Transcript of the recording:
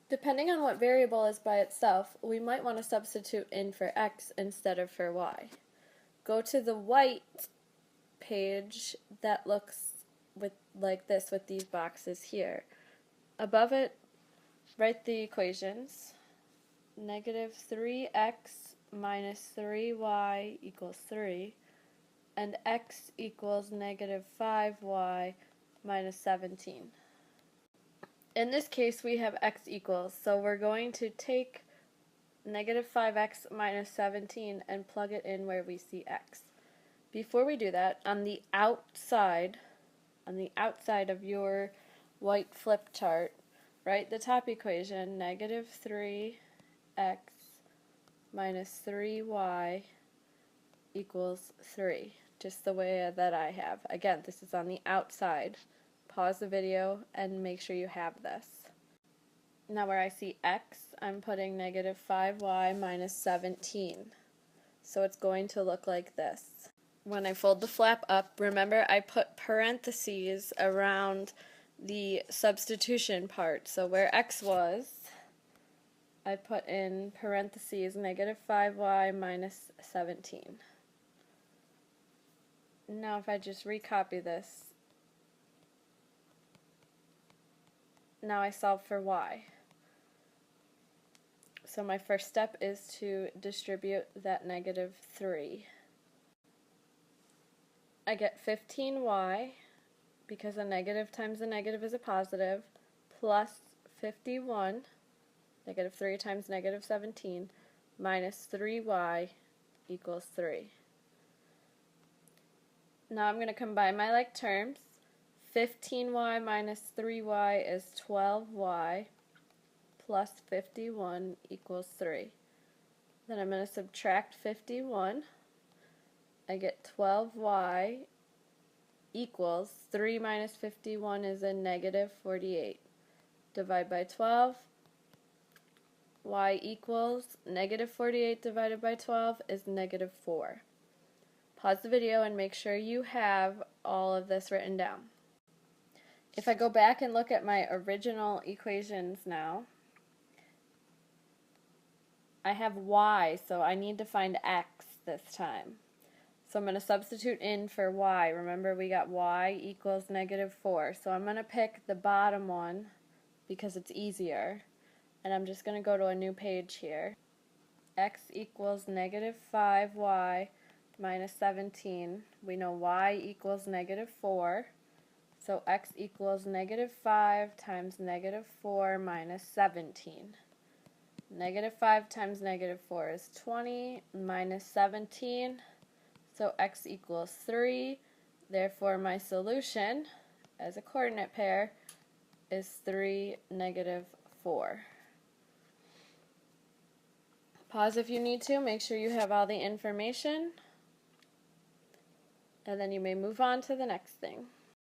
Depending on what variable is by itself, we might want to substitute in for x instead of for y. Go to the white page that looks like this with these boxes here. Above it, write the equations. Negative 3x minus 3y equals 3, and x equals negative 5y minus 17. In this case, we have x equals, so we're going to take negative 5x minus 17 and plug it in where we see x. Before we do that, on the outside of your white flip chart, write the top equation, negative 3x minus 3y equals 3, just the way that I have. Again, this is on the outside. Pause the video and make sure you have this. Now where I see x, I'm putting negative 5y minus 17. So it's going to look like this. When I fold the flap up, remember I put parentheses around the substitution part. So where x was, I put in parentheses negative 5y minus 17. Now if I just recopy this, now I solve for y. So my first step is to distribute that negative 3. I get 15y, because a negative times a negative is a positive, plus 51, negative 3 times negative 17, minus 3y equals 3. Now I'm going to combine my like terms. 15y minus 3y is 12y plus 51 equals 3. Then I'm going to subtract 51. I get 12y equals 3 minus 51 is a negative 48. Divide by 12. Y equals negative 48 divided by 12 is negative 4. Pause the video and make sure you have all of this written down. If I go back and look at my original equations now, I have y, so I need to find x this time. So I'm going to substitute in for y. Remember we got y equals negative 4. So I'm going to pick the bottom one because it's easier. And I'm just going to go to a new page here. X equals negative 5y minus 17. We know y equals negative 4. So x equals negative 5 times negative 4 minus 17. Negative 5 times negative 4 is 20 minus 17. So x equals 3. Therefore my solution as a coordinate pair is 3, negative 4. Pause if you need to. Make sure you have all the information. And then you may move on to the next thing.